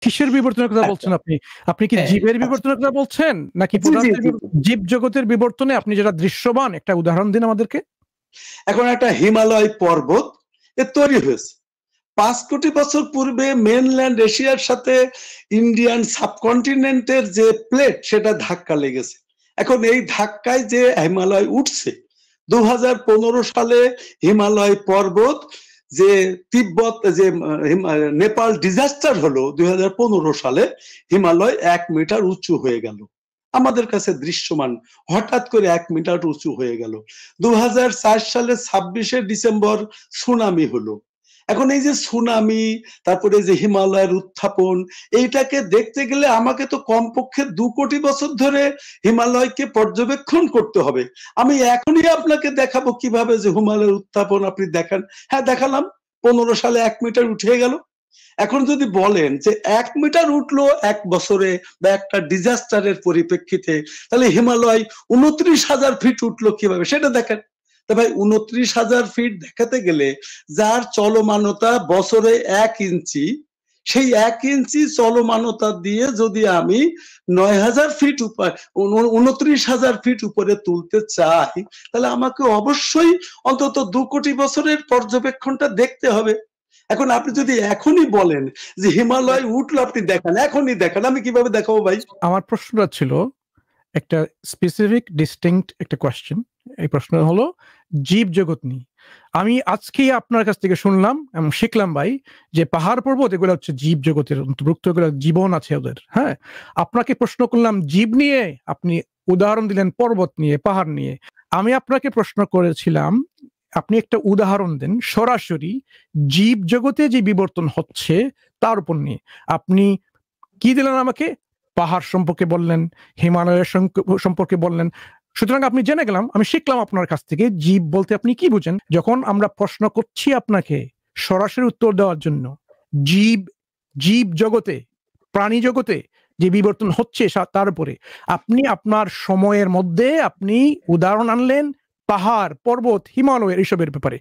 কিসের বিবর্তনের কথা বলছেন আপনি? আপনি কি জীবের বিবর্তনের কথা বলছেন? নাকি পদার্থের জীব জগতের বিবর্তনে আপনি যেটা দৃশ্যমান একটা উদাহরণ দিন আমাদেরকে। এখন একটা হিমালয় পর্বত তৈরি হয়েছে 5 কোটি বছর পূর্বে মেনল্যান্ড এশিয়ার সাথে ইন্ডিয়ান সাবকন্টিনেন্টের যে প্লেট সেটা ধাক্কা লেগেছে। এখন এই ধাক্কায় যে হিমালয় উঠছে 2015 সালে হিমালয় পর্বত যে তিব্বত যে নেপাল ডিজাস্টার হলো 2015 সালে হিমালয় 1 মিটার উঁচু হয়ে গেল। আমাদের কাছে দৃশ্যমান হঠাৎ করে 1 মিটার উঁচু হয়ে গেল। 2004 সালে 26শে ডিসেম্বর সুনামি হলো। এখন এই যে সুনামি, তারপরে যে হিমালয়ের উত্থাপন, এইটাকে দেখতে গেলে আমাকে তো কমপক্ষে 2 কোটি বছর ধরে হিমালয়কে পর্যবেক্ষণ করতে হবে। আমি এখনই আপনাকে দেখাবো কিভাবে যে হিমালয়ের উত্থাপন আপনি দেখান। হ্যাঁ, দেখালাম 15 সালে 1 মিটার উঠে গেল। এখন যদি বলেন যে 1 মিটার উঠলো 1 বছরে বা একটা ডিজাস্টারের পরিপ্রেক্ষিতে, তাহলে হিমালয় 29,000 ফিট উঠলো কিভাবে সেটা দেখেন। তা ভাই 29,000 ফিট দেখাতে গেলে যার চলমানতা বছরে 1 ইঞ্চি, সেই 1 ইঞ্চি চলমানতা দিয়ে যদি আমি 9,000 ফিট উপরে 29,000 ফিট উপরে তুলতে চাই, তাহলে আমাকে অবশ্যই অন্তত 2 কোটি বছরের পর্যবেক্ষণটা দেখতে হবে। এখন আপনি যদি এখনই বলেন যে হিমালয় উঠলো, আপনি দেখান, এখনই দেখান, আমি কিভাবে দেখাবো ভাই? আমার প্রশ্নটা ছিল একটা স্পেসিফিক ডিস্টিংক্ট একটা কোয়েশ্চেন। এই প্রশ্ন হলো জীব জগৎ নিয়ে। আমি আজকেই আপনার কাছ থেকে শুনলাম এবং শিখলাম ভাই যে পাহাড় পর্বত এগুলো হচ্ছে জীব জগতের অন্তর্ভুক্ত, এগুলো জীবন আছে ওদের। হ্যাঁ, আপনাকে প্রশ্ন করলাম জীব নিয়ে, আপনি উদাহরণ দিলেন পর্বত নিয়ে, পাহাড় নিয়ে। আমি আপনাকে প্রশ্ন করেছিলাম আপনি একটা উদাহরণ দেন সরাসরি জীব জগতে যে বিবর্তন হচ্ছে তার উপর নিয়ে। আপনি কি দিলেন আমাকে? পাহাড় সম্পর্কে বললেন, হিমালয়ের সম্পর্কে বললেন। সুতরাং আপনি জেনে গেলাম, আমি শিখলাম আপনার কাছ থেকে জীব বলতে আপনি কি বুঝেন। যখন আমরা প্রশ্ন করছি আপনাকে সরাসরি উত্তর দেওয়ার জন্য, জীব জীব জগতে, প্রাণী জগতে যে বিবর্তন হচ্ছে তার উপরে আপনি আপনার সময়ের মধ্যে আপনি উদাহরণ আনলেন পাহাড়, পর্বত, হিমালয়ের এইসবের ব্যাপারে।